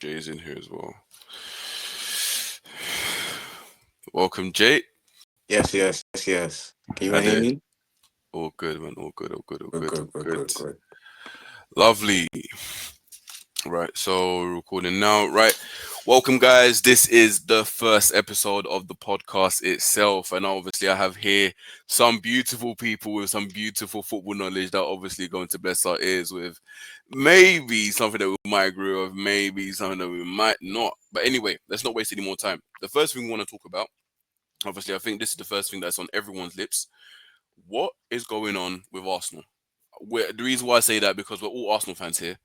Jay's in here as well. Welcome, Jay. Yes. Can you Hi hear there. me? All good, man. All good. All good. All Good, good. good, All good, good. good, good. Lovely. Right. So we're recording now. Right. Welcome, guys. This is the first episode of the podcast itself, and obviously, I have here some beautiful people with some beautiful football knowledge that are obviously going to bless our ears with maybe something that we might agree with, maybe something that we might not. But anyway, let's not waste any more time. The first thing we want to talk about, obviously, I think this is the first thing that's on everyone's lips. What is going on with Arsenal? The reason why I say that because we're all Arsenal fans here.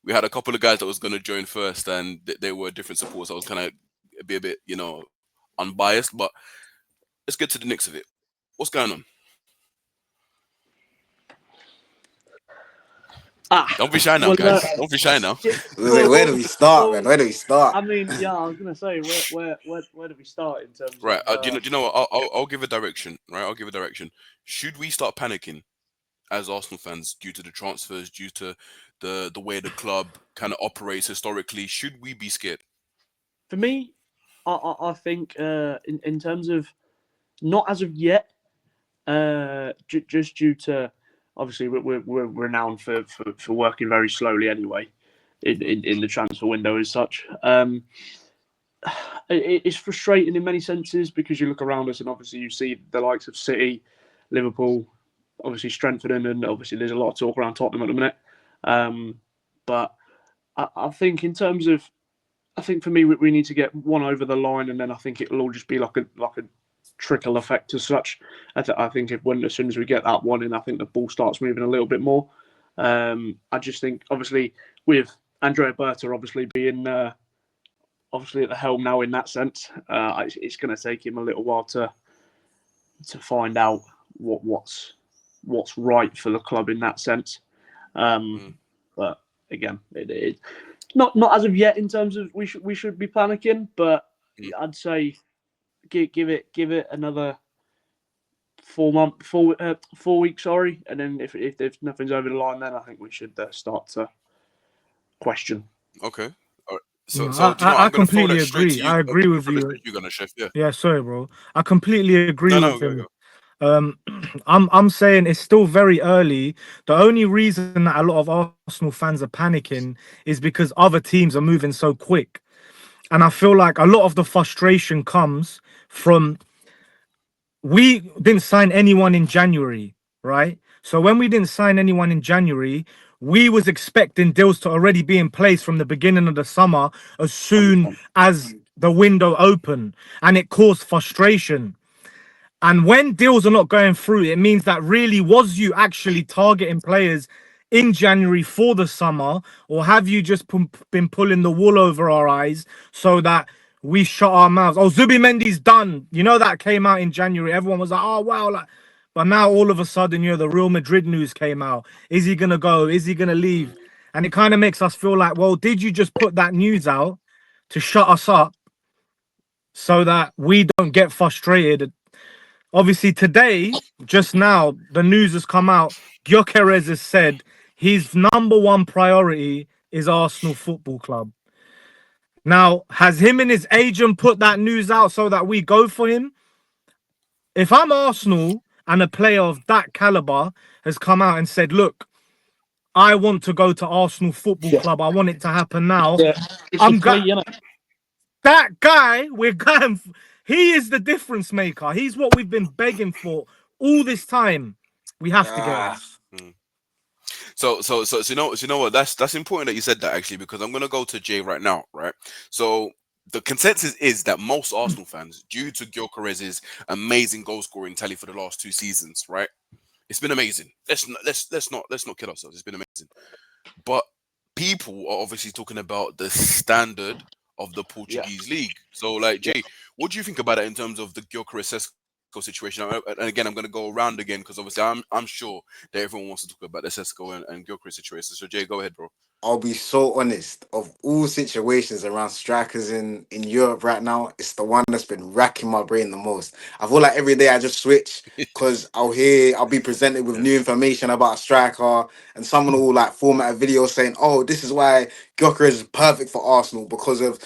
We had a couple of guys that was going to join first, and they were different supporters. I was kind of be a bit, unbiased. But let's get to the next of it. What's going on? Don't be shy now, Well, guys. Don't be shy now. Where do we start, man? Where do we start? I mean, yeah, I was gonna say where do we start in terms Right. of? Do you know what? I'll give a direction. Right. I'll give a direction. Should we start panicking as Arsenal fans due to the transfers, due to the way the club kind of operates historically? Should we be scared? For me, I think in terms of not as of yet, just due to obviously we're renowned for working very slowly anyway in the transfer window as such. It's frustrating in many senses because you look around us and obviously you see the likes of City, Liverpool, obviously strengthening, and obviously there's a lot of talk around Tottenham at the minute. But I think in terms of, I think for me we need to get one over the line, and then I think it'll all just be like a trickle effect as such. I think as soon as we get that one in, I think the ball starts moving a little bit more. I just think obviously with Andrea Berta obviously being obviously at the helm now in that sense, it's going to take him a little while to find out what's right for the club in that sense. But again, it not as of yet in terms of we should be panicking, but I'd say give it another 4 weeks, sorry, and then if nothing's over the line, then I think we should start to question. Okay. All right. So, No, so do you know what? I I'm gonna throw that completely straight to agree. you. I agree Go with for the you. straight you gonna chef. Yeah. Yeah, sorry, bro. I completely agree No, with go, him. go. I'm saying it's still very early. The only reason that a lot of Arsenal fans are panicking is because other teams are moving so quick. And I feel like a lot of the frustration comes from we didn't sign anyone in January, right? So when we didn't sign anyone in January, we was expecting deals to already be in place from the beginning of the summer as soon as the window opened, and it caused frustration. And when deals are not going through, it means that really was you actually targeting players in January for the summer, or have you just been pulling the wool over our eyes so that we shut our mouths? Oh, Zubimendi's done. You know that came out in January. Everyone was like, oh wow, like, but now all of a sudden, the Real Madrid news came out. Is he gonna go? Is he gonna leave? And it kind of makes us feel like, well, did you just put that news out to shut us up so that we don't get frustrated? Obviously, today, just now, the news has come out. Gyökeres has said his number one priority is Arsenal Football Club. Now, has him and his agent put that news out so that we go for him? If I'm Arsenal and a player of that caliber has come out and said, look, I want to go to Arsenal Football Club, I want it to happen now. That guy, we're going. He is the difference maker. He's what we've been begging for all this time. We have to get him. So you know what? That's important that you said that actually, because I'm gonna go to Jay right now, right? So the consensus is that most Arsenal fans, due to Gyökeres's amazing goal scoring tally for the last 2 seasons, right? It's been amazing. Let's not kid ourselves. It's been amazing. But people are obviously talking about the standard of the Portuguese league. So, like, Jay, what do you think about it in terms of the Gyökeres situation? And again, I'm going to go around again because obviously I'm sure that everyone wants to talk about the Sesko and Gyökeres situation. So, Jay, go ahead, bro. I'll be so honest. Of all situations around strikers in Europe right now, it's the one that's been racking my brain the most. I feel like every day I just switch because I'll be presented with new Yes. information about a striker, and someone will like format a video saying, "Oh, this is why Gyökeres is perfect for Arsenal because of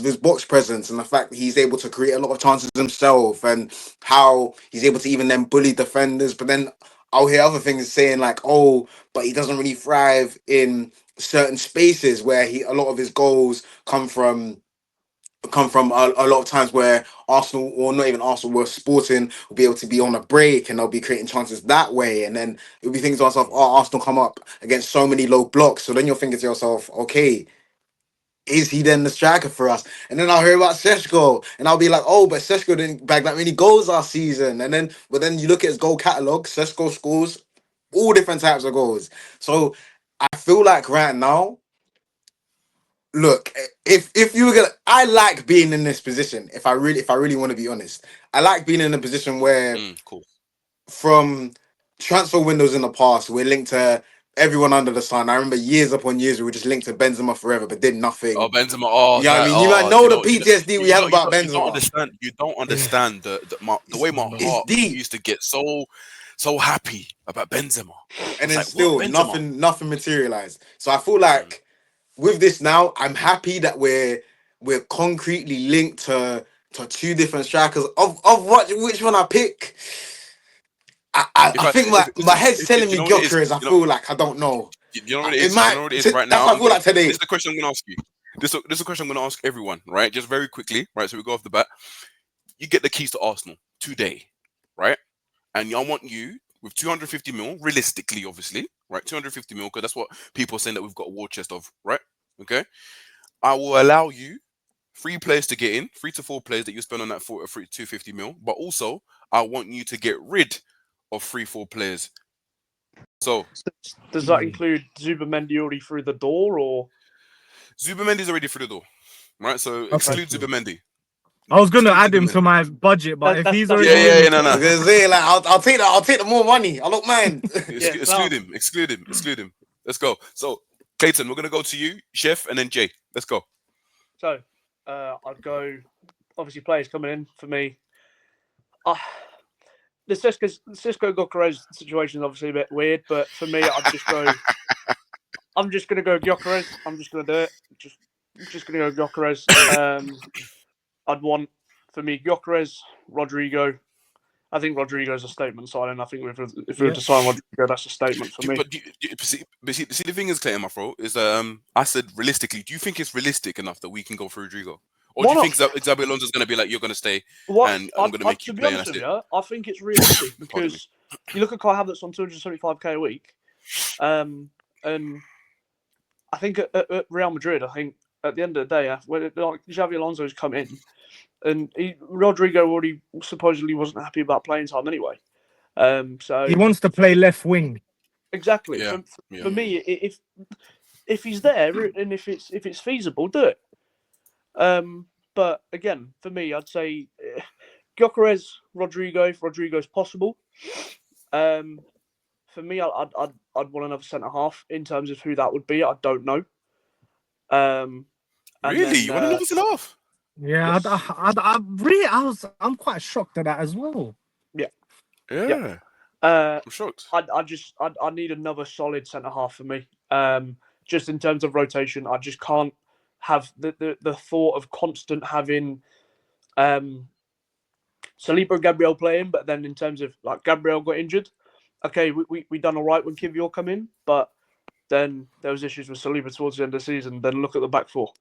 his box presence and the fact that he's able to create a lot of chances himself, and how he's able to even then bully defenders." But then I'll hear other things saying like, "Oh, but he doesn't really thrive in certain spaces where a lot of his goals come from a lot of times where Arsenal, or not even Arsenal, where Sporting will be able to be on a break and they'll be creating chances that way." And then it'll be thinking to myself, "Oh, Arsenal come up against so many low blocks." So then you're thinking to yourself, "Okay, is he then the striker for us?" And then I'll hear about Seshko, and I'll be like, "Oh, but Seshko didn't bag that many goals last season." But then you look at his goal catalogue, Seshko scores all different types of goals. So I feel like right now, look, if you were gonna, I like being in this position. If I really want to be honest, I like being in a position where Cool. from transfer windows in the past, we're linked to everyone under the sun. I remember years upon years we were just linked to Benzema forever, but did Oh, nothing. Benzema. Oh, You know what I that. mean? You might Oh, know the PTSD we have about you don't Benzema. understand. You don't understand the way my It's heart deep. used to get so happy about Benzema. I And was then like, what still Benzema? nothing materialized. So I feel like with this now, I'm happy that we're concretely linked to two different strikers. Of which one I pick, If I I think if my listen, head's telling you me know what it is, Gyökeres. I feel like I don't know. you know what it It is, you might. know what it is right That's now. what I feel like This today. is the question I'm gonna ask you. This is the question I'm gonna ask everyone, right? Just very quickly, right? So we go off the bat. You get the keys to Arsenal today, right? And I want you with 250 mil, realistically, obviously, right? 250 mil, because that's what people are saying that we've got a war chest of, right? Okay. I will allow you 3 players to get in, 3 to 4 players that you spend on that 250 mil, but also I want you to get rid of 3, 4 players. So Does that include Zubamendi already through the door, or Zubamendi's already through the door, right? So Okay. exclude Zubamendi. I was gonna Exclude add him to Zubamendi. my budget, but if he's That's Yeah, already yeah, in, yeah, no, I no. was gonna say like I'll take the more money. I don't mind. Yeah, Exclude him. Exclude him. Exclude him. Let's go. So, Clayton, we're gonna go to you, Chef, and then Jay. Let's go. So, I'd go. Obviously, players coming in for me. Uh, the Cisco Gyökeres situation is obviously a bit weird, but for me, I'd just go. I'm just gonna go Gyökeres. I'm just gonna do it. Just gonna go Gyökeres. I'd want for me Gyökeres, Rodrigo. I think Rodrigo's a statement signing. I think if we were to sign Rodrigo, that's a statement for me. But see, the thing is, Clayton, my bro, is I said realistically. Do you think it's realistic enough that we can go for Rodrigo, or Why do you not? think Xabi Alonso's gonna be like, you're gonna stay and I'm gonna make you To be play, and honest that's with it? you, I think it's realistic Pardon me. because you look at Kai Havertz on 275k a week, and I think at Real Madrid, I think at the end of the day, when like Xabi Alonso's come in, and Rodrigo already supposedly wasn't happy about playing time anyway. So he wants to play left wing. exactly Yeah, for yeah. me, if he's there and if it's feasible, do it. But again, for me, I'd say Gyökeres, Rodrigo, if Rodrigo's possible. For me, I'd want another centre half. In terms of who that would be, I don't know. And Really, then, you want another centre half? Yeah, yes. I'm quite shocked at that as well. Yeah. Yeah, I'm shocked. I need another solid centre half for me. Just in terms of rotation, I just can't have the thought of constant having Saliba and Gabriel playing, but then in terms of like Gabriel got injured, okay, we done all right when Kivior come in, but then there was issues with Saliba towards the end of the season. Then look at the back four.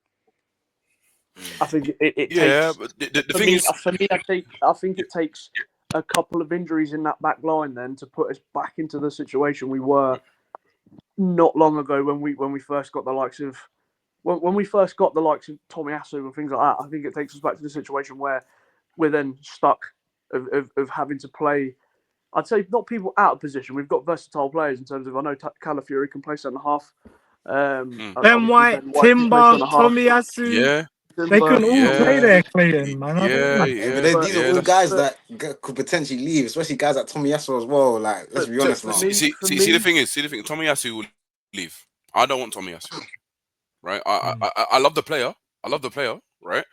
I think it Yeah, takes but the for thing me. is, I think it takes a couple of injuries in that back line then to put us back into the situation we were not long ago when we first got the likes of when we first got the likes of Tomiyasu and things like that. I think it takes us back to the situation where we're then stuck of having to play. I'd say not people out of position. We've got versatile players in terms of I know Calafiori can play centre half. Ben White, can play Timber, centre half. Tomiyasu, yeah, they can all play yeah, there, Clayton, man. I don't yeah, know. Yeah, but yeah, these are yeah. all That's guys that could potentially leave, especially guys like Tomiyasu as well. Like, let's be honest for now. me, see. The thing is, Tomiyasu will leave. I don't want Tomiyasu. Right? I love the player. I love the player. Right?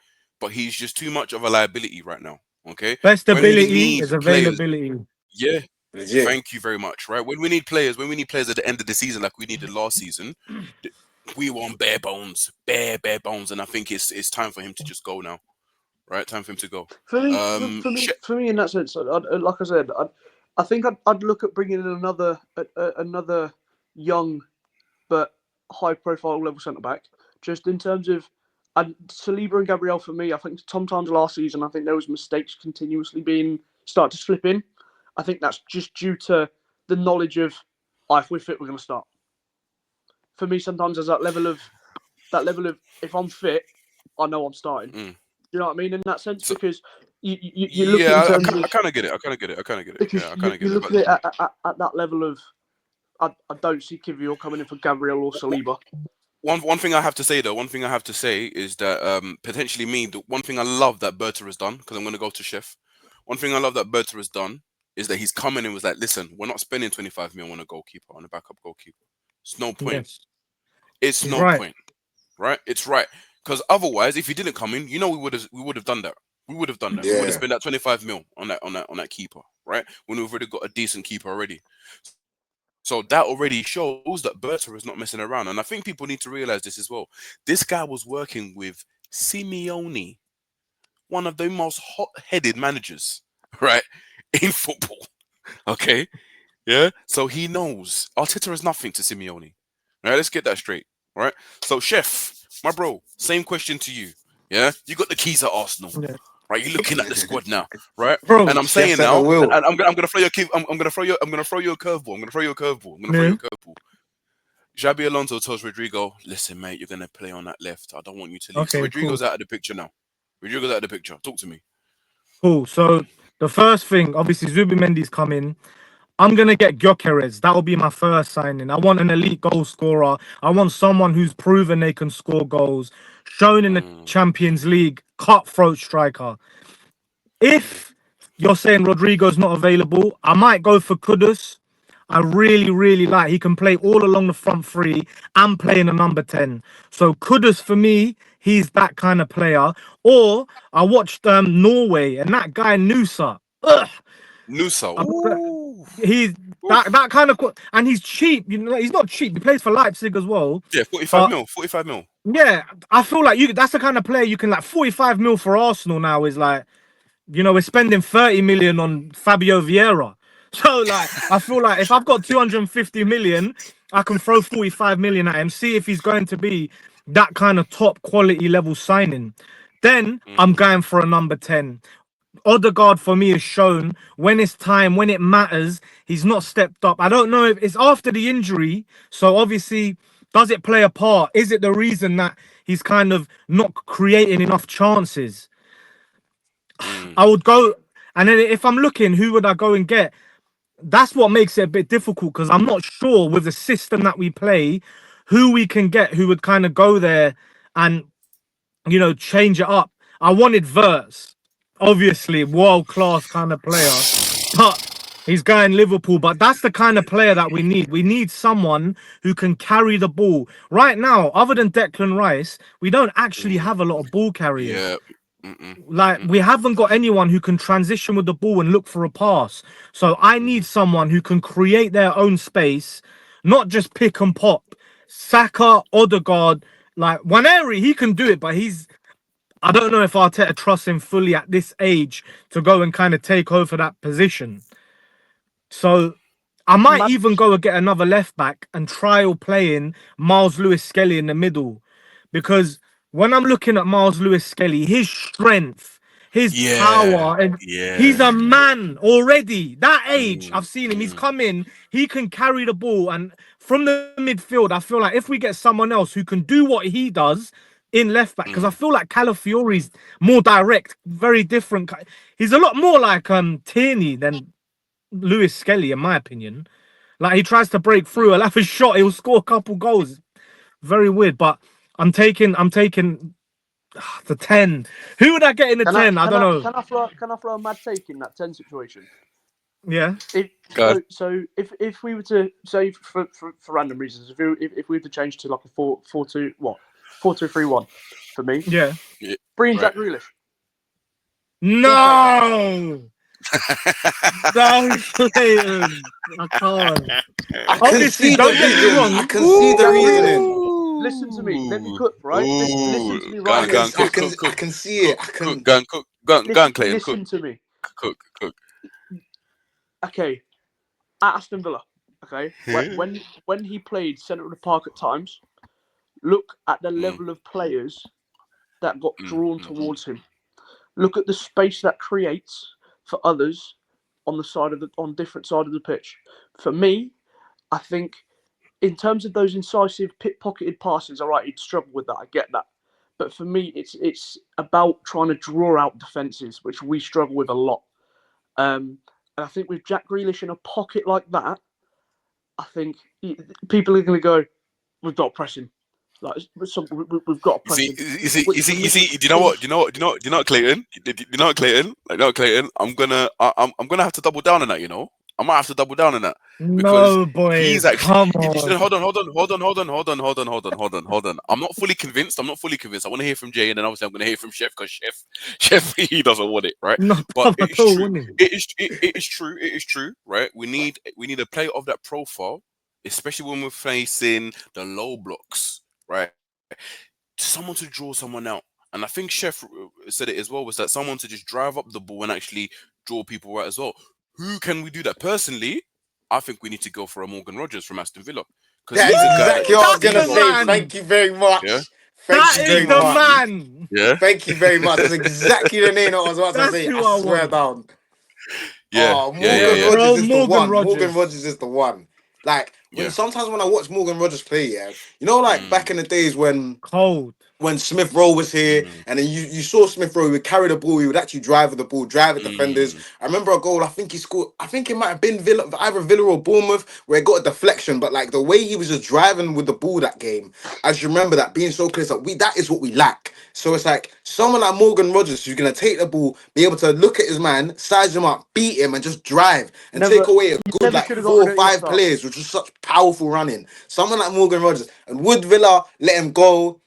But he's just too much of a liability right now. Okay. Best When we ability need is players, availability. yeah. Legit. Thank you very much. Right? When we need players at the end of the season, like we needed last season, we want bare bones, bare bones, and I think it's time for him to just go now. Right? Time for him to go. For me, Sh- for me, in that sense, like I said, I think I'd look at bringing in another young but high-profile level centre back. Just in terms of Saliba and Gabriel, for me, I think sometimes last season, I think there was mistakes continuously being start to slip in. I think that's just due to the knowledge of, if we're fit, we're going to start. For me, sometimes there's that level of if I'm fit, I know I'm starting. mm. You know what I mean in that sense? So Because you look at it in yeah, terms I of, kind of get it. I kind of get it. I kind of get it. because Yeah, I kind of you get it. look But at it at that level of, I don't see Kivior coming in for Gabriel or Saliba. one thing I have to say though, one thing I have to say is that potentially the one thing I love that Berta has done, because I'm going to go to Chef. One thing I love that Berta has done is that he's come in and was like, listen, we're not spending 25 million on a goalkeeper, on a backup goalkeeper. It's no point. Yes, It's he's no right. point, right? It's right. Because otherwise, if he didn't come in, we would have done that. We would have done that. We would have Yeah. spent that 25 mil on that keeper, right? When we've already got a decent keeper already. So that already shows that Berta is not messing around. And I think people need to realize this as well. This guy was working with Simeone, one of the most hot-headed managers, right, in football. Okay? Yeah? So he knows. Arteta is nothing to Simeone. Right? Let's get that straight. Right? So, Chef, my bro, same question to you. Yeah? You got the keys at Arsenal. Yeah. Right? You're looking at the squad now. Right? Bro, And I'm Chef's saying at the now, wheel. and I'm gonna throw you a I'm gonna throw you a curveball. I'm gonna throw you a curveball. yeah. Xabi Alonso tells Rodrigo, listen, mate, you're going to play on that left. I don't want you to leave. So Okay, cool. Rodrigo's out of the picture now. Rodrigo's out of the picture. Talk to me. Cool. So the first thing, obviously, Zubimendi's coming. I'm gonna get Gyökeres. That'll be my first signing. I want an elite goal scorer. I want someone who's proven they can score goals, shown in the Mm, Champions League, cutthroat striker. If you're saying Rodrigo's not available, I might go for Kudus. I really, really like. He can play all along the front three and play in a number 10. So Kudus for me, he's that kind of player. Or I watched Norway and that guy Nusa. Ugh, Nusa. I'm not- Ooh. he's that kind of and he's cheap. You know, he's not cheap. He plays for Leipzig as well. Yeah, 45 But mil. 45 mil. yeah, I feel like that's the kind of player you can like 45 mil for Arsenal now is like, you know, we're spending 30 million on Fabio Vieira. So like I feel like if I've got 250 million, I can throw 45 million at him, see if he's going to be that kind of top quality level signing. Then I'm going for a number 10. Odegaard for me is shown when it's time, when it matters, he's not stepped up. I don't know if it's after the injury, so obviously, does it play a part? Is it the reason that he's kind of not creating enough chances? I would go, and then if I'm looking, who would I go and get? That's what makes it a bit difficult because I'm not sure with the system that we play, who we can get who would kind of go there and, you know, change it up. I wanted Verts, obviously world class kind of player, but he's going Liverpool. But that's the kind of player that we need. We need someone who can carry the ball. Right now, other than Declan Rice, we don't actually have a lot of ball carriers. Yeah. Mm-mm. Like we haven't got anyone who can transition with the ball and look for a pass. So I need someone who can create their own space, not just pick and pop. Saka, Odegaard, like Waneri, he can do it, but I don't know if Arteta trusts him fully at this age to go and kind of take over that position. So I might even go and get another left back and trial playing Miles Lewis Skelly in the middle. Because when I'm looking at Miles Lewis Skelly, his strength, his Yeah. power, and he's Yeah. a man already. That age, Mm, I've seen him. He's come in, he can carry the ball. And from the midfield, I feel like if we get someone else who can do what he does in left back, because I feel like Calafiori's more direct, very different. He's a lot more like Tierney than Lewis Skelly, in my opinion. Like he tries to break through, he'll have a shot, he'll score a couple goals. Very weird, but I'm taking the 10. Who would I get in the 10? I don't know. Can I throw a mad take in that 10 situation? Yeah. God. So if we were to say for random reasons, if we were to change to like a 4-4-2 what 4-2-3-1 for me, Yeah. Yeah, bring right. Jack Grealish. No. No, Clayton. I can't. I can Obviously, see the don't get me vision. I wrong. can see the Jack Grealish. reasoning. Listen to me. Let me Ooh. cook. Right. Listen to Ooh. me Gun, right here. gun, cook, cook, I cook, can see it. cook, I cook, can. gun, cook, gun, Clayton, cook, Listen to me. cook, cook. Okay, at Aston Villa. Okay, Hmm? when he played centre of the park at times, look at the Mm, level of players that got mm, drawn mm. towards him. Look at the space that creates for others on the side of the on different side of the pitch. For me, I think in terms of those incisive pocketed passes, all right, he'd struggle with that. I get that. But for me, it's about trying to draw out defences, which we struggle with a lot. And I think with Jack Grealish in a pocket like that, I think people are going to go, "We've got to press him. Like we've got to You press see, him." you see, you Which see, for you me see. Do you know what? pulls. Do you know what? Do you know? Do you know what, Clayton? Do you know what, Clayton? Like, no, Clayton. I'm gonna have to double down on that. You know, I might have to double down on that because No, he's boys. actually. Come on. Hold on, hold on. I'm not fully convinced. I'm not fully convinced. I want to hear from Jay, and then obviously I'm gonna hear from Chef because Chef, he doesn't want it, right? Not But at it is all, true. wouldn't he? It is true. It is true, right? We need a player of that profile, especially when we're facing the low blocks, right? Someone to draw someone out. And I think Chef said it as well was that someone to just drive up the ball and actually draw people right as well. Who can we do that? Personally, I think we need to go for a Morgan Rogers from Aston Villa because That he's is a guy that exactly you what I was That's see gonna the what say. man. Thank you very yeah much. Thank That you is very the see much. man. yeah Thank you very much. That's exactly the name I was about to That's say. I who I swear want. down. yeah Oh, yeah yeah Yeah, Morgan yeah Rogers bro. is the Morgan one. Morgan Rogers. Rogers is the one. Like when yeah sometimes when I watch Morgan Rogers play, yeah, you know, like back mm, in the days Cold. when Smith Rowe was here, mm, and then you saw Smith Rowe, he would carry the ball, he would actually drive with the ball, drive at defenders. mm. I remember a goal, I think he scored, I think it might have been Villa, either Villa or Bournemouth, where it got a deflection, but like the way he was just driving with the ball that game, I just remember that being so clear, that that is what we lack. So it's like someone like Morgan Rogers who's gonna take the ball, be able to look at his man, size him up, beat him, and just drive and take Never, away a you good never like should have got four rid or of five ESR. players, which was such powerful running. Someone like Morgan Rogers and would Villa let him go?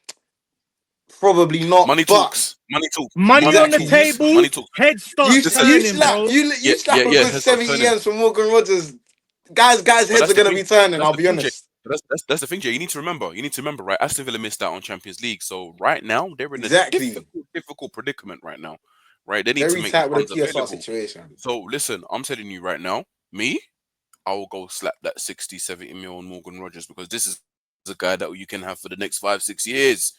Probably not, Money but talks, money talks, Money money on the exactly. talks, table. money talks. Heads start You Listen, you turning, listen. slap bro. you slap a Yeah. good Heads start 70 turning. M's from Morgan Rogers. Guys' But heads that's are the gonna thing. be turning. That's I'll the be thing, Jay. honest. That's the thing, Jay. You need to remember. You need to remember, right? Aston Villa missed out on Champions League, so right now they're in a Exactly. difficult predicament right now. Right? They need to Very make the tight with a funds PSR available. situation. So listen, I'm telling you right now, me, I will go slap that 60, 70 mil on Morgan Rogers because this is a guy that you can have for the next 5, 6 years.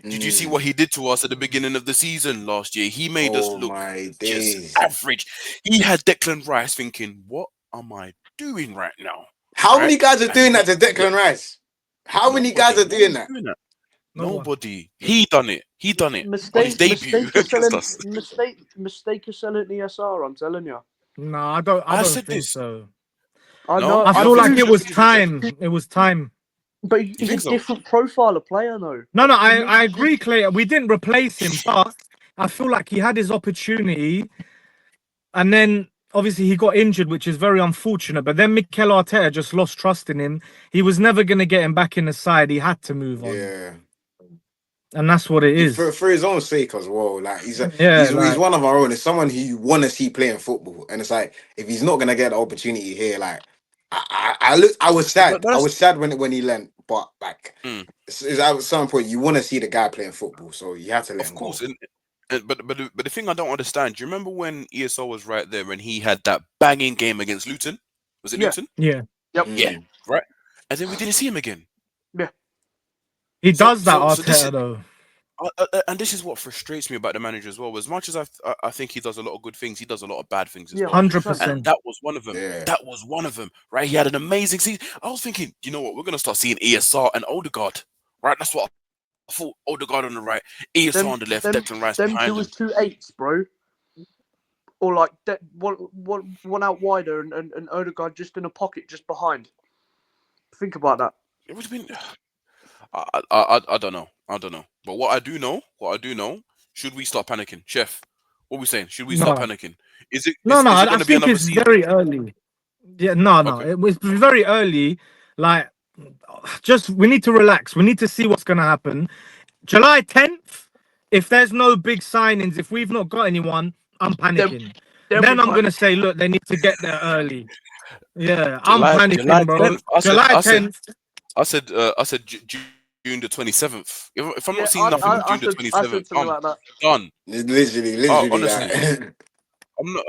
Did you see what he did Mm. to us at the beginning of the season last year? He made us Oh look my just days. average. He had Declan Rice thinking, "What am I doing right now?" How Right? many guys are And doing that to yeah, Declan Rice? How many guys nobody, are no doing one's that? doing that. No one. Nobody. He done it. He done it on his debut against us. Mistake of selling ESR. I'm telling you. No, I don't. I I don't said think this. so. I No, know, I I you don't feel think like so, do, it Chef? was What do you think, Chef? time. It was time. but You he's a think so? different profile of player, though. No, no, For me, I agree, Clay. We didn't replace him, but I feel like he had his opportunity, and then obviously he got injured, which is very unfortunate. But then Mikel Arteta just lost trust in him. He was never going to get him back in the side. He had to move on, Yeah. and that's what it For is. for his own sake as well. Like Yeah, he's like one of our own. It's someone who you want to see playing football. And it's like if he's not gonna get the opportunity here, like I was But sad. I that's was sad when he left, but like mm, it's at some point you want to see the guy playing football, so you have to let of him course. go. But the thing I don't understand. Do you remember when ESO was right there and he had that banging game against Luton? Was it yeah, Luton? yeah, yep, Yeah. Mm. Right. And then we didn't see him again. yeah. he So does that, so so this is Arteta though. and this is what frustrates me about the manager as well. As much as I think he does a lot of good things, he does a lot of bad things as Yeah, well. hundred Hundred percent. And percent. that was one of them. Yeah. That was one of them, right? He had an amazing season. I was thinking, you know what? We're gonna start seeing ESR and Odegaard, right? That's what I thought. Odegaard on the right, ESR Them, on the left, them, Declan Rice them behind two him. was 2 8s, bro. Or like one out wider and Odegaard just in a pocket just behind. Think about that. It would have been. I don't know. I don't know. But what I do know, should we start panicking, Chef? What are we saying? Should we start No, panicking? Is it no, no. is it I going to be think another it's season? very early. Yeah, no, no. Okay. It was very early. Like, just we need to relax. We need to see what's gonna happen. July 10th. If there's no big signings, if we've not got anyone, I'm Then, panicking. then we Then I'm panic. gonna say, look, they need to get there early. Yeah, I'm July panicking, bro. 10th. I said July I said 10th. I said June the 27th. If I'm not Yeah, seeing nothing on I June the said I 27th, said something I'm like that. done. It's literally, Oh, literally honestly, that. I'm not.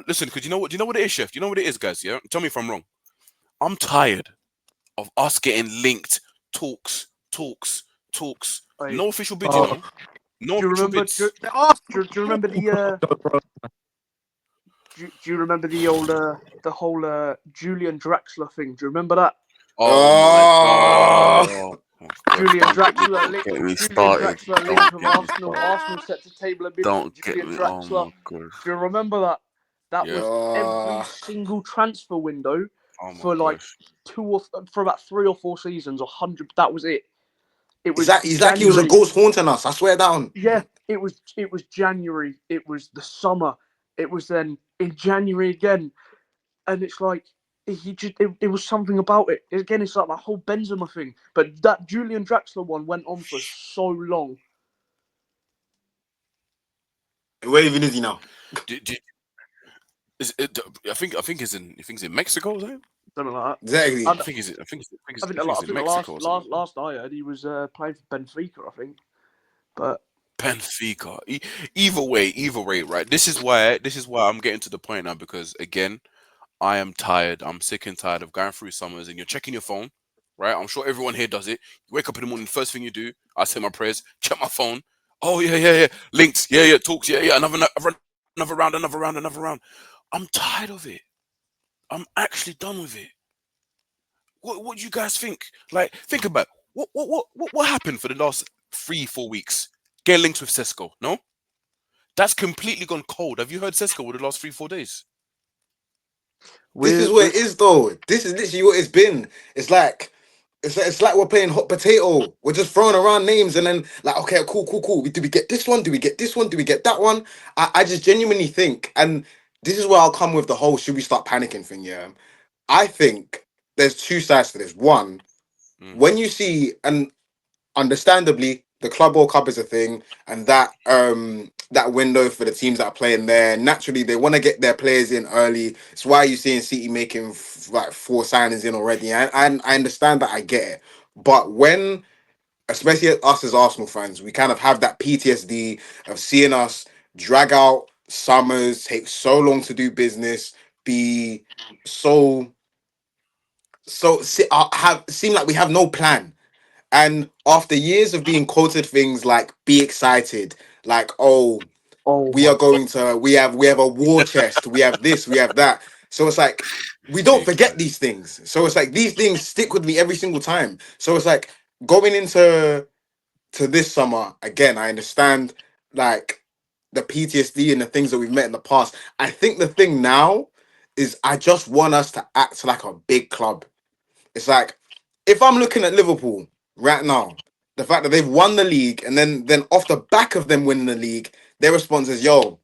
Listen, because you know what? Do you know what it is, Chef? Do you know what it is, guys? Yeah. Tell me if I'm wrong. I'm tired of us getting linked, talks, talks. Like, No official bids, you Oh, know. No do you official remember? bids. the Arsenal Do you remember the bro. do you remember the old the whole Julian Draxler thing? Do you remember that? Oh my Oh, god. Oh god, Julian don't Draxler link. get me Julian started. Draxler linked Don't with get me Arsenal. started. Arsenal set to table a bid for Don't get Julian me. Oh Draxler. my god. Do you remember that? That was every oh. single transfer window Oh my for like gosh. for about 3 or 4 seasons, 100. That was it. It It's was like he was a January. ghost haunting us. I swear down. Yeah, it was January. It was the summer. It was then in January again, and it's like it was something about it. Again, it's like that whole Benzema thing. But that Julian Draxler one went on for so long. Where even is he now? Do, is it, I think it's in Mexico, isn't it? Something like that. Exactly. And I think it's in the Mexico or something. last I heard, he was playing for Benfica, I think. But Benfica. Either way, right? This is why I'm getting to the point now because again, I am tired. I'm sick and tired of going through summers and you're checking your phone, right? I'm sure everyone here does it. You wake up in the morning, first thing you do, I say my prayers, check my phone. Oh yeah. Links, yeah, talks, yeah. Another round, another round. I'm tired of it. I'm actually done with it. What do you guys think? Like, think about it. What happened for the last 3-4 weeks? Get linked with Sesko, no? That's completely gone cold. Have you heard Sesko over the last 3-4 days? This is we're, what we're it is, though. This is literally what it's been. It's like it's like we're playing hot potato. We're just throwing around names and then like, okay, cool. Do we get this one? Do we get this one? Do we get that one? I just genuinely think, and this is where I'll come with the whole should we start panicking thing. Yeah, I think there's two sides to this. One, Mm, when you see, and understandably, the Club World Cup is a thing, and that window for the teams that are playing there, naturally they want to get their players in early. It's why you're seeing City making like 4 signings in already. And I understand that, I get it. But when, especially us as Arsenal fans, we kind of have that PTSD of seeing us drag out summers, take so long to do business, be so have seem like we have no plan. And after years of being quoted things like "be excited," like "oh, oh we my are going to we have a war chest, we have this, we have that." So it's like we be don't forget excited. these things. So it's like these things stick with me every single time. So it's like going into this summer again. I understand like the PTSD and the things that we've met in the past. I think the thing now is I just want us to act like a big club. It's like if I'm looking at Liverpool right now, the fact that they've won the league and then off the back of them winning the league, their response is, "Yo,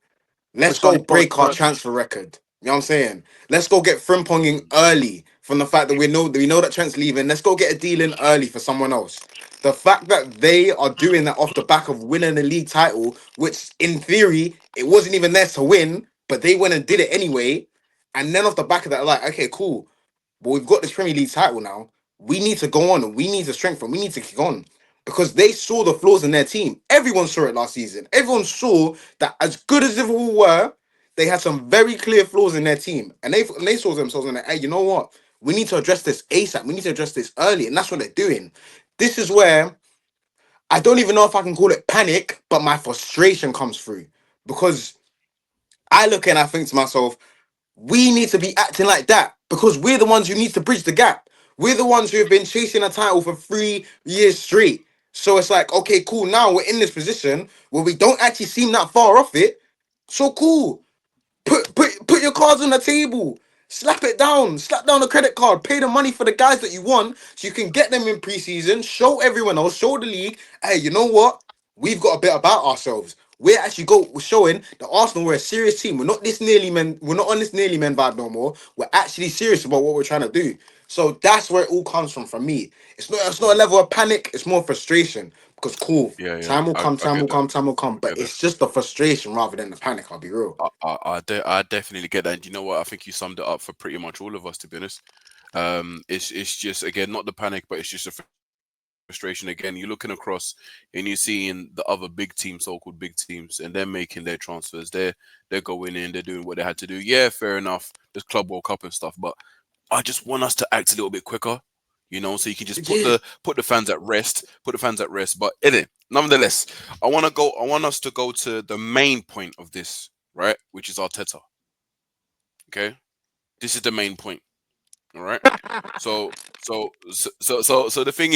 we're let's go signing break our Pogba. transfer record." You know what I'm saying? Let's go get Frimpong in early from the fact that we know that Trent's leaving. Let's go get a deal in early for someone else. The fact that they are doing that off the back of winning the league title, which in theory it wasn't even theirs to win, but they went and did it anyway. And then off the back of that, like, okay, cool. But we've got this Premier League title now. We need to go on and we need to strengthen. We need to kick on because they saw the flaws in their team. Everyone saw it last season. Everyone saw that as good as Liverpool were, they had some very clear flaws in their team, and they saw themselves in it. Hey, you know what? We need to address this ASAP. We need to address this early, and that's what they're doing. This is where I don't even know if I can call it panic, but my frustration comes through because I look and I think to myself, we need to be acting like that because we're the ones who need to bridge the gap. We're the ones who have been chasing a title for 3 years straight. So it's like, okay, cool. Now we're in this position where we don't actually seem that far off it. So cool. Put your cards on the table. Slap it down. Slap down the credit card. Pay the money for the guys that you want so you can get them in preseason. Show everyone else. Show the league. Hey, you know what? We've got a bit about ourselves. we're actually we're showing that Arsenal we're a serious team. We're not this nearly men. We're not on this nearly men vibe no more. We're actually serious about what we're trying to do. So that's where it all comes from me. It's not a level of panic. It's more frustration because cool, Yeah, yeah. time will come, I time will get that. come, time will come. I But get that. it's just the frustration rather than the panic. I'll be real. I definitely get that. And you know what? I think you summed it up for pretty much all of us, to be honest. It's just again not the panic, but it's just a frustration. Again, you're looking across and you're seeing the other big teams, so-called big teams, and they're making their transfers. They're going in, they're doing what they had to do. Yeah, fair enough. There's Club World Cup and stuff, but I just want us to act a little bit quicker, so you can just Yeah. put the fans at rest, put the fans at rest. But anyway, nonetheless, I want us to go to the main point of this, right? Which is Arteta. Okay, this is the main point. All right. So the thing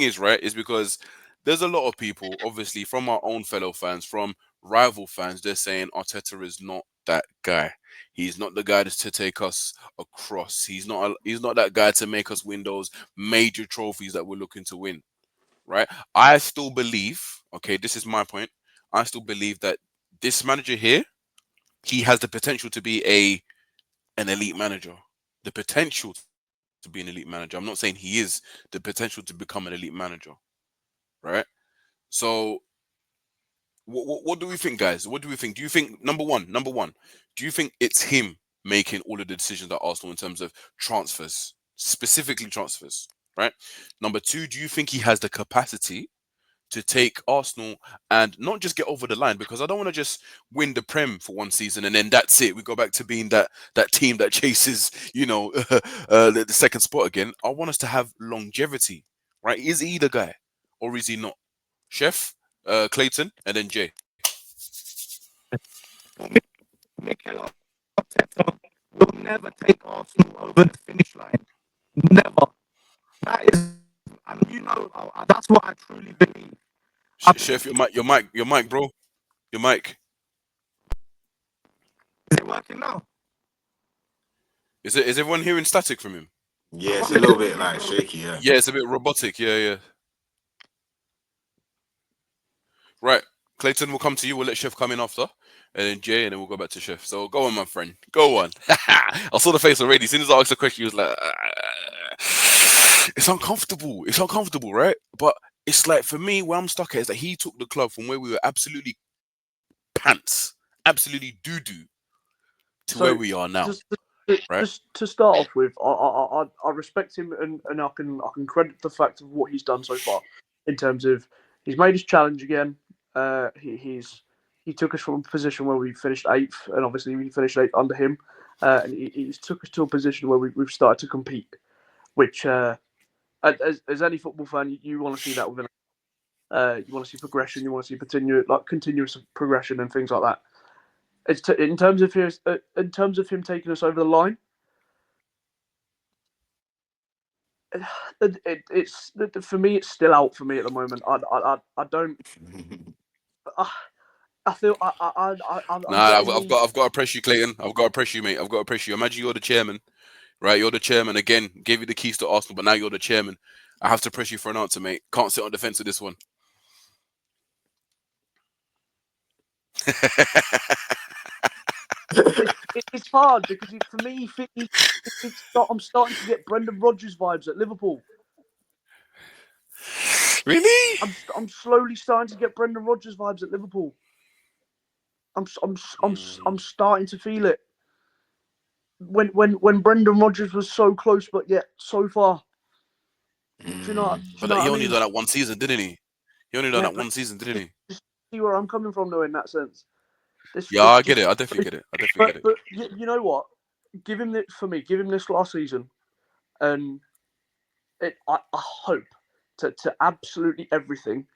is, right, is because there's a lot of people, obviously, from our own fellow fans, from rival fans, they're saying Arteta is not that guy. He's not the guy to take us across. He's not that guy to make us win those major trophies that we're looking to win. Right. I still believe. Okay, this is my point. I still believe that this manager here, he has the potential to be an elite manager. The potential to be an elite manager. I'm not saying he is, the potential to become an elite manager, right? So, what do we think, guys? What do we think? Do you think number one, do you think it's him making all of the decisions at Arsenal in terms of transfers, specifically transfers, right? Number two, do you think he has the capacity to take Arsenal and not just get over the line, because I don't want to just win the Prem for one season and then that's it. We go back to being that team that chases, the second spot again. I want us to have longevity, right? Is he the guy or is he not? Chef, Clayton, and then Jay. Mikel Arteta will never take Arsenal over the finish line. Never. That is, and that's what I truly believe. I Chef, believe. your mic, bro, your mic. Is it working now? Is everyone hearing static from him? Yeah, it's a little bit like shaky. Yeah. Yeah, it's a bit robotic. Yeah, yeah. Right. Clayton will come to you. We'll let Chef come in after. And then Jay, and then we'll go back to Chef. So go on, my friend. Go on. I saw the face already. As soon as I asked the question, he was like, it's uncomfortable. It's uncomfortable, right? But it's like, for me, where I'm stuck at is that he took the club from where we were absolutely pants, absolutely doo-doo, to where So we are now, just right? just to start off with, I respect him and I can credit the fact of what he's done so far in terms of he's made his challenge again. He took us from a position where we finished eighth, and obviously we finished eighth under him, and he's took us to a position where we've started to compete, which as any football fan, you want to see that within. You want to see progression. You want to see continuous progression and things like that. In terms of him taking us over the line, it's for me. It's still out for me at the moment. I don't. I, I feel I'm Nah, getting the. I've got to press you, Clayton. I've got to press you, mate. I've got to press you. Imagine you're the chairman, right? You're the chairman again. Gave you the keys to Arsenal, but now you're the chairman. I have to press you for an answer, mate. Can't sit on the fence with this one. It's hard because for me, I'm starting to get Brendan Rodgers vibes at Liverpool. Really? I'm slowly starting to get Brendan Rodgers vibes at Liverpool. I'm starting to feel it. When Brendan Rodgers was so close but yet so far. Do you know? Do you But know he what I only mean? done that one season, didn't he? He only done Yeah, that one season, didn't he? just see where I'm coming from, though. In that sense, Yeah, I get it. I definitely get it. I definitely get it. but you know what? Give him this for me. Give him this last season, and I hope to absolutely everything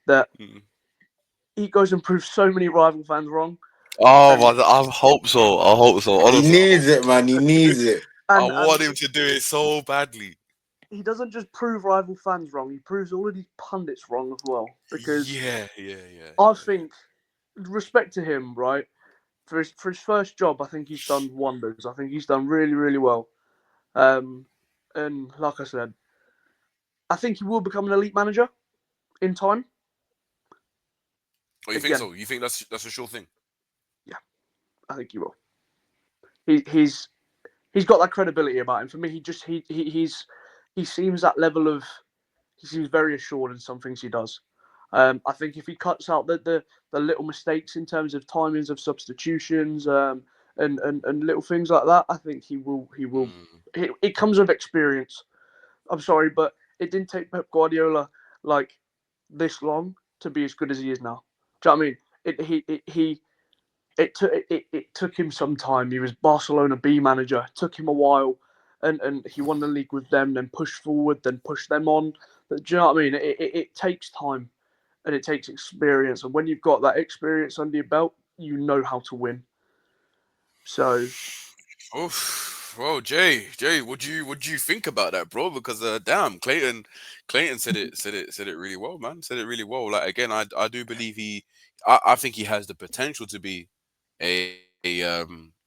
that Mm. he goes and proves so many rival fans wrong. Oh, And man, I hope so. I hope so. He Honestly, I hope needs it, so. man. He needs it. I and want him to do it so badly. he doesn't just prove rival fans wrong. He proves all of these pundits wrong as well. Because Yeah. I think, respect to him, right? For his first job, I think he's done wonders. I think he's done really, really well. And like I said, I think he will become an elite manager in time. Oh, you think Again, so? You think that's a sure thing? yeah, I think he will. He's got that credibility about him. For me, he seems that level of he seems very assured in some things he does. I think if he cuts out the little mistakes in terms of timings of substitutions, and little things like that, I think he will. Mm. It comes with experience. I'm sorry, but it didn't take Pep Guardiola like this long to be as good as he is now. Do you know what I mean? It took him some time. He was Barcelona B manager. It took him a while, and he won the league with them. Then pushed forward. Then pushed them on. Do you know what I mean? It takes time, and it takes experience. And when you've got that experience under your belt, you know how to win. So Oof. Well, Jay, what do you think about that, bro? Because damn, Clayton said it really well, man. Said it really well. Like again, I do believe I think he has the potential to be an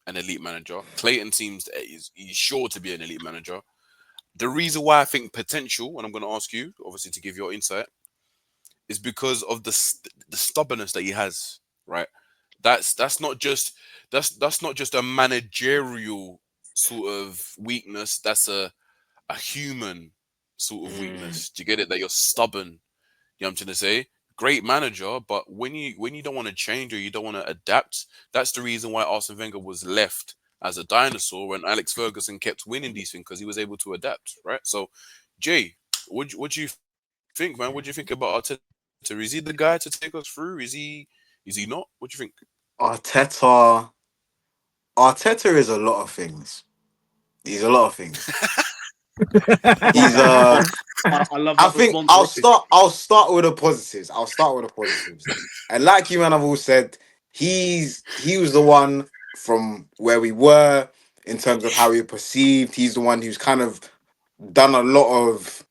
elite manager. Clayton seems he's sure to be an elite manager. The reason why I think potential, and I'm going to ask you, obviously, to give your insight, is because of the stubbornness that he has. Right. That's not just that's not just a managerial sort of weakness. That's a human sort of Mm. weakness. Do you get it? That you're stubborn. You know what I'm trying to say? Great manager, but when you don't want to change or you don't want to adapt, that's the reason why Arsene Wenger was left as a dinosaur when Alex Ferguson kept winning these things because he was able to adapt, right? So, Jay, what do you think, man? What do you think about Arteta? Is he the guy to take us through? Is he not? What do you think? Arteta, Arteta is a lot of things. He's a lot of things. right, He's I love I that think response, Rossi. I'll start with the positives. I'll start with the positives. And like you and I've all said, he was the one from where we were in terms of how we were perceived. He's the one who's kind of done a lot of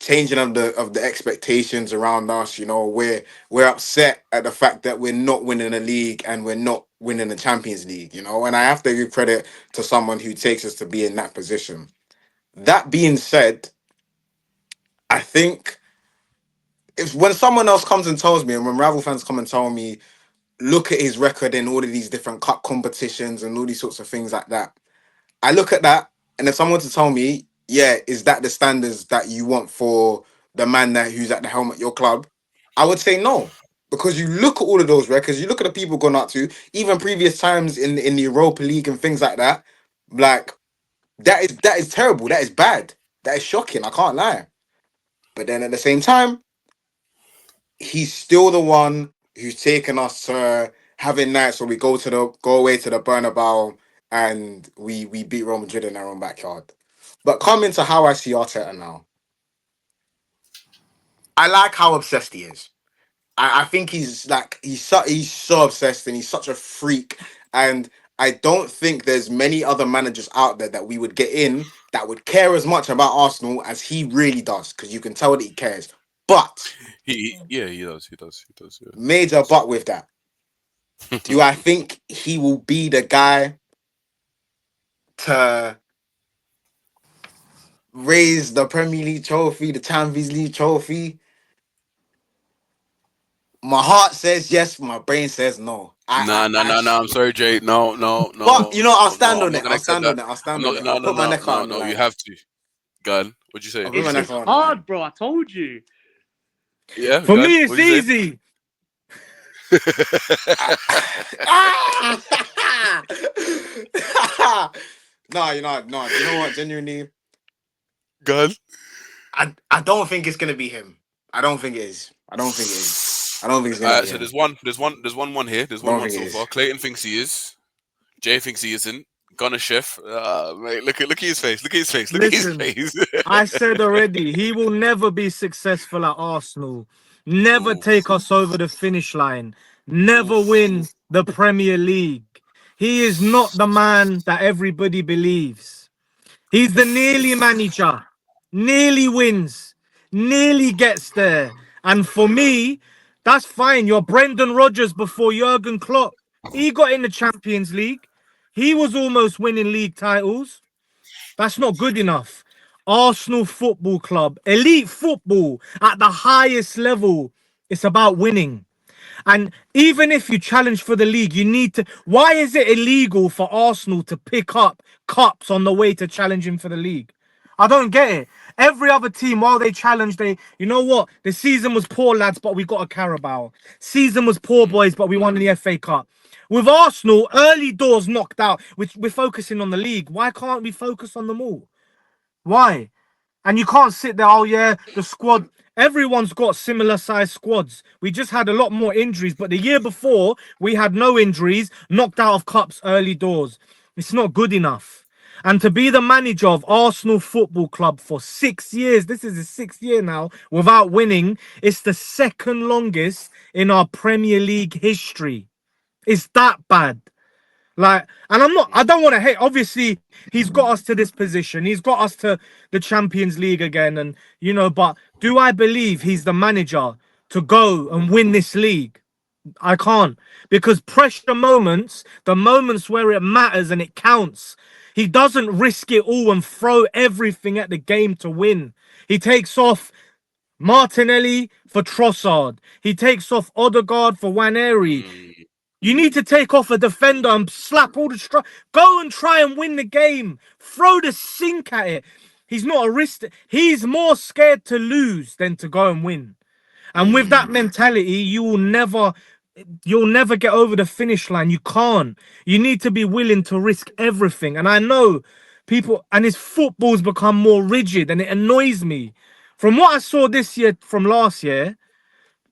changing of the expectations around us. You know, we're upset at the fact that we're not winning a league and we're not winning the Champions League. You know, and I have to give credit to someone who takes us to be in that position. That being said, I think if when someone else comes and tells me, and when rival fans come and tell me, look at his record in all of these different cup competitions and all these sorts of things like that, I look at that, and if someone to tell me, yeah, is that the standards that you want for the man that who's at the helm at your club? I would say no, because you look at all of those records, you look at the people gone up to, even previous times in the Europa League and things like that. Like that is terrible. That is bad. That is shocking. I can't lie. But then at the same time, he's still the one who's taken us to having nights where we go away to the Bernabeu and we beat Real Madrid in our own backyard. But coming to how I see Arteta now, I like how obsessed he is. I think he's so obsessed and he's such a freak. And I don't think there's many other managers out there that we would get in that would care as much about Arsenal as he really does, because you can tell that he cares. But Yeah, he does, yeah, he major does. but with that. Do I think he will be the guy to raise the Premier League trophy, the Champions League trophy? My heart says yes, my brain says no. Nah, nah, nah, nah. I'm sorry, Jay. No, no, But no, you know, I'll no. stand I'm on not it. gonna I'll accept stand that. on it. I'll I'm stand on not. it. No, I'll no, put my no, neck out no, on the no. You line. have to. Gun. What'd you say? I'll put What'd my you neck It's say? out on the line. hard, bro. I told you. Yeah, For gun. me, it's What'd you easy. No, you know, no. Do you know what? Genuinely, Gun. I don't think it's gonna be him. I don't think it is. I don't think it is. I don't think it's gonna be So him. there's one here. There's I don't one think it so is. far. Clayton thinks he is. Jay thinks he isn't. Gunner Chef. Mate, look at his face. Look at his face. Look at his Listen, face. I said already, he will never be successful at Arsenal. Never Ooh, take us over the finish line. Never oof. win the Premier League. He is not the man that everybody believes. He's the nearly manager. Nearly wins. Nearly gets there. And for me, that's fine. You're Brendan Rodgers before Jurgen Klopp. He got in the Champions League. He was almost winning league titles. That's not good enough. Arsenal Football Club, elite football at the highest level. It's about winning. And even if you challenge for the league, you need to. Why is it illegal for Arsenal to pick up cups on the way to challenging for the league? I don't get it. Every other team, while they challenge, you know what? The season was poor, lads, but we got a Carabao. Season was poor, boys, but we won the FA Cup. With Arsenal, early doors knocked out. We're focusing on the league. Why can't we focus on them all? Why? And you can't sit there, oh yeah, the squad, everyone's got similar size squads. We just had a lot more injuries, but the year before, we had no injuries, knocked out of cups early doors. It's not good enough. And to be the manager of Arsenal Football Club for 6 years, this is his 6th year now, without winning, it's the second longest in our Premier League history. It's that bad. Like, and I don't want to hate. Obviously, he's got us to this position. He's got us to the Champions League again. And, but do I believe he's the manager to go and win this league? I can't. Because pressure moments, the moments where it matters and it counts, he doesn't risk it all and throw everything at the game to win. He takes off Martinelli for Trossard. He takes off Odegaard for Waneri. You need to take off a defender and slap all the go and try and win the game. Throw the sink at it. He's not a risk. He's more scared to lose than to go and win. And with that mentality, you'll never get over the finish line. You can't. You need to be willing to risk everything. And I know people, and his football's become more rigid, and it annoys me. From what I saw this year from last year,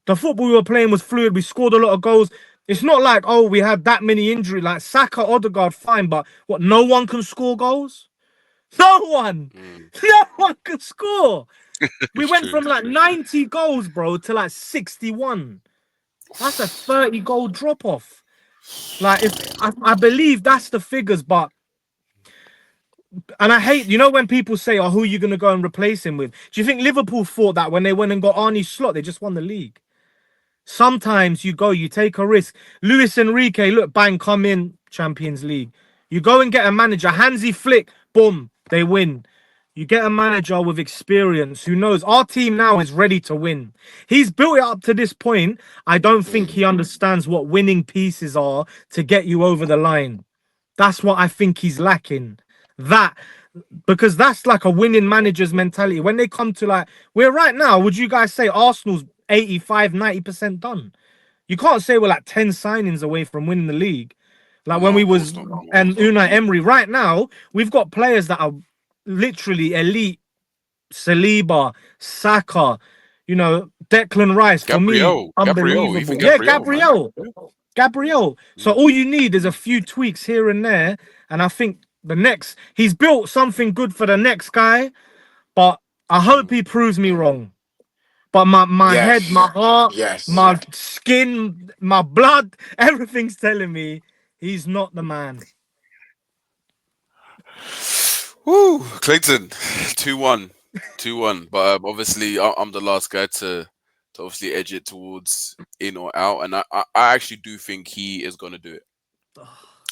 the football we were playing was fluid. We scored a lot of goals. It's not like, oh, we had that many injuries. Like Saka, Odegaard, fine, but what? No one can score goals. No one. No one can score. We went from like 90 goals, bro, to like 61. That's a 30-goal drop off. Like, if I believe that's the figures, and I hate, when people say, oh, who are you gonna go and replace him with? Do you think Liverpool thought that when they went and got Arnie Slot, they just won the league? Sometimes you take a risk. Luis Enrique, look, bang, come in, Champions League. You go and get a manager, Hansi Flick, boom, they win. You get a manager with experience who knows our team now is ready to win. He's built it up to this point. I don't think he understands what winning pieces are to get you over the line. That's what I think he's lacking. Because that's like a winning manager's mentality. When they come to we're right now, would you guys say Arsenal's 85-90% done? You can't say we're like 10 signings away from winning the league. Like when we was and Unai Emery. Right now, we've got players that are literally elite. Saliba, Saka, Declan Rice. For me, unbelievable. Gabriel. So all you need is a few tweaks here and there, and I think he's built something good for the next guy, but I hope he proves me wrong. But my head, my heart, my skin, my blood, everything's telling me he's not the man. Woo, Clayton, 2-1. But obviously, I'm the last guy to obviously edge it towards in or out, and I actually do think he is gonna do it.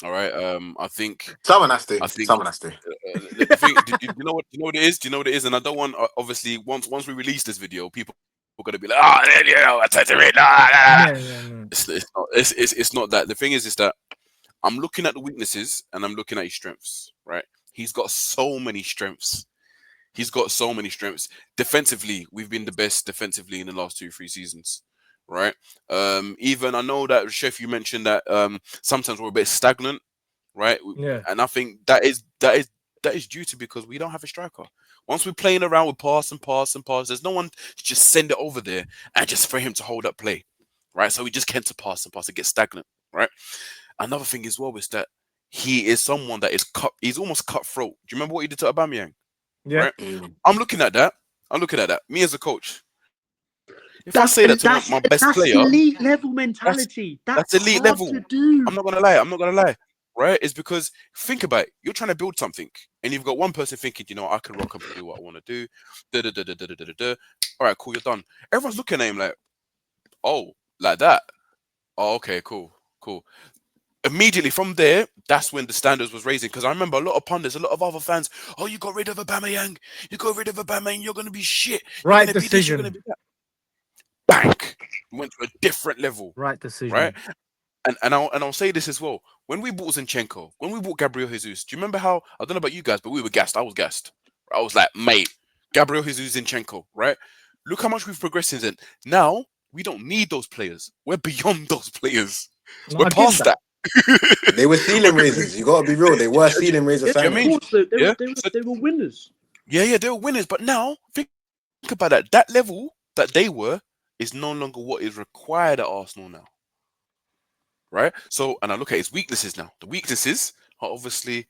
All right. I think someone has to. The thing, you know what it is? Do you know what it is? And I don't want obviously once we release this video, people are gonna be like, I tried to read. It's not that. The thing is that I'm looking at the weaknesses and I'm looking at his strengths. Right. He's got so many strengths. Defensively, we've been the best defensively in the last 2-3 seasons. Right. Even I know that Chef, you mentioned that sometimes we're a bit stagnant, right? Yeah. And I think that is due to because we don't have a striker. Once we're playing around with pass, there's no one to just send it over there and just for him to hold up play. Right. So we just can't pass and get stagnant. Right. Another thing as well is that he is someone that he's almost cutthroat. Do you remember what he did to Aubameyang? Yeah. Right? I'm looking at that. Me as a coach. If I say that to my best player, that's elite level mentality. That's elite level. To do. I'm not gonna lie. Right? It's because think about it. You're trying to build something, and you've got one person thinking, I can rock up and do what I want to do. All right, cool, you're done. Everyone's looking at him like, oh, like that. Oh, okay, cool. Immediately from there, that's when the standards was raising. Because I remember a lot of pundits, a lot of other fans. Oh, you got rid of Aubameyang. You're gonna be shit. Right decision. bang, we went to a different level, Right decision. right? And I'll say this as well. When we bought Zinchenko, when we bought Gabriel Jesus, do you remember how, I don't know about you guys, but we were gassed. I was gassed. I was like, mate, Gabriel Jesus, Zinchenko, right? Look how much we've progressed since then. Now we don't need those players. We're beyond those players. No, We're I get past that. that. They were ceiling raisers. You gotta be real. They were ceiling raiser Yeah, Do you know what I of mean? signings. course Yeah. they were winners. Yeah, they were winners. But now think about that. That level that they were is no longer what is required at Arsenal now. Right? So, and I look at his weaknesses now. The weaknesses are obviously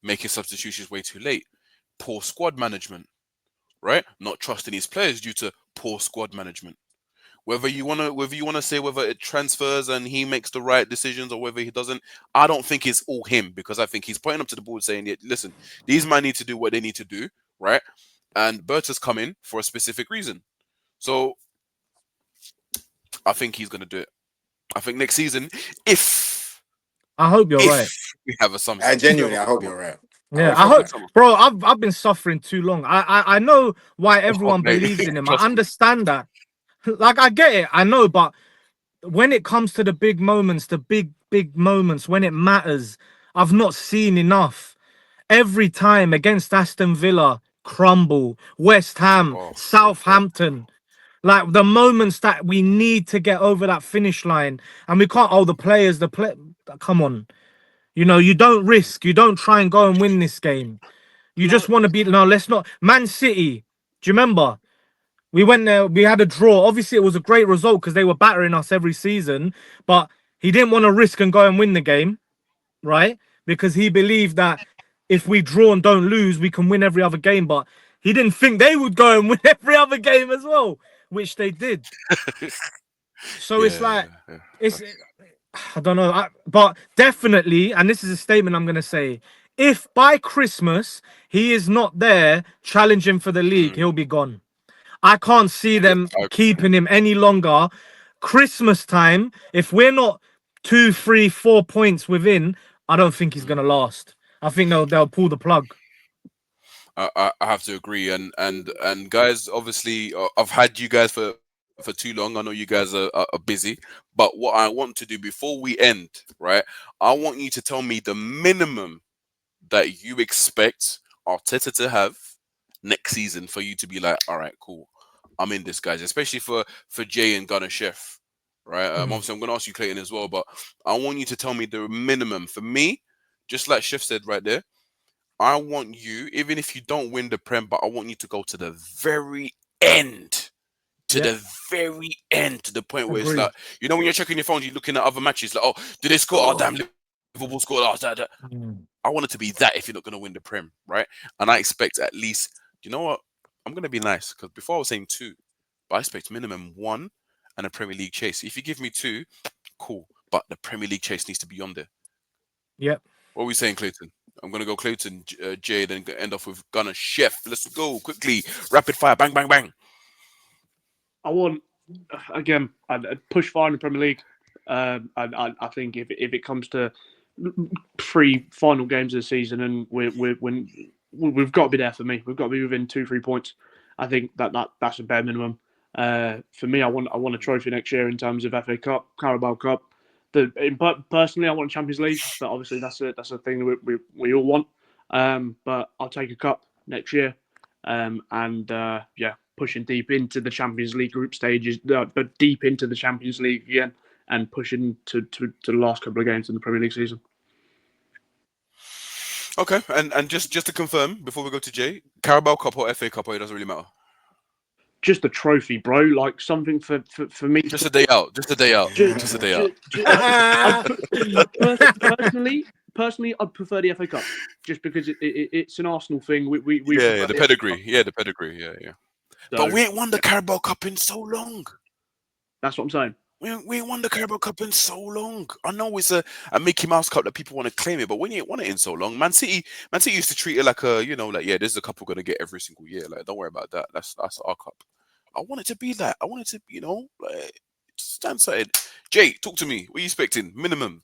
making substitutions way too late, poor squad management, right? Not trusting his players due to poor squad management. Whether you wanna say whether it transfers and he makes the right decisions or whether he doesn't, I don't think it's all him, because I think he's pointing up to the board saying, yeah, listen, these men need to do what they need to do, right? And Berta's come in for a specific reason. So I think he's gonna do it. I think next season, if I hope you're right. we have a summer, I genuinely, I hope you're right. Yeah, I I hope, hope bro. I've been suffering too long. I know why everyone mate. believes in him. I Trust me. understand that. Like I get it. I know, but when it comes to the big moments, the big moments when it matters, I've not seen enough. Every time against Aston Villa, crumble. West Ham, Oh, Southampton. Like the moments that we need to get over that finish line, and we can't. Oh, the players, the play. Come on, you know you don't risk. You don't try and go and win this game. You just want to beat. No, let's not. Man City. Do you remember? We went there. We had a draw. Obviously, it was a great result because they were battering us every season. But he didn't want to risk and go and win the game, right? Because he believed that if we draw and don't lose, we can win every other game. But he didn't think they would go and win every other game as well, which they did. So it's like, it's, I don't know, but definitely, and this is a statement I'm going to say, if by Christmas he is not there challenging for the league, he'll be gone. I can't see them keeping him any longer. Christmas time, if we're not 2, 3, 4 points within, I don't think he's going to last. I think they'll pull the plug. I have to agree, and guys, obviously, I've had you guys for too long. I know you guys are busy, but what I want to do before we end, right? I want you to tell me the minimum that you expect Arteta to have next season for you to be like, all right, cool, I'm in this, guys. Especially for Jay and Gunnar Chef, right? Obviously, I'm going to ask you, Clayton, as well, but I want you to tell me the minimum for me. Just like Chef said right there, I want you, even if you don't win the Prem, but I want you to go to the very end. The very end, to the point where it's like, you know, when you're checking your phone, you're looking at other matches, like, oh, did they score? Oh, damn, Liverpool scored. Oh, that. I want it to be that if you're not going to win the Prem, right? And I expect at least, you know what? I'm going to be nice, because before I was saying 2, but I expect minimum 1 and a Premier League chase. If you give me 2, cool. But the Premier League chase needs to be on there. Yep. What are we saying, Clayton? I'm going to go Clayton, Jay, then end off with Gunner Chef. Let's go quickly. Rapid fire. Bang, bang, bang. I want, again, I'd push far in the Premier League. I think if it comes to 3 final games of the season, and we've got to be there for me. We've got to be within 2-3 points. I think that's a bare minimum. For me, I want a trophy next year in terms of FA Cup, Carabao Cup. But personally, I want a Champions League. But obviously, that's a thing that we all want. But I'll take a cup next year. Pushing deep into the Champions League group stages, but deep into the Champions League again, and pushing to the last couple of games in the Premier League season. Okay, and just to confirm before we go to Jay, Carabao Cup or FA Cup, or it doesn't really matter. Just a trophy, bro. Like something for me. Just a day out. Just a day out. Just a day out. Personally, I'd prefer the FA Cup, just because it's an Arsenal thing. We the pedigree. Yeah, the pedigree. Yeah. So, but we ain't won the Carabao Cup in so long. That's what I'm saying. We ain't won the Carabao Cup in so long. I know it's a Mickey Mouse Cup that people want to claim it, but when you ain't won it in so long, Man City used to treat it like a, this is a cup we're gonna get every single year. Like, don't worry about that. That's our cup. I want it to be that. I want it to, stand side. Jay, talk to me. What are you expecting? Minimum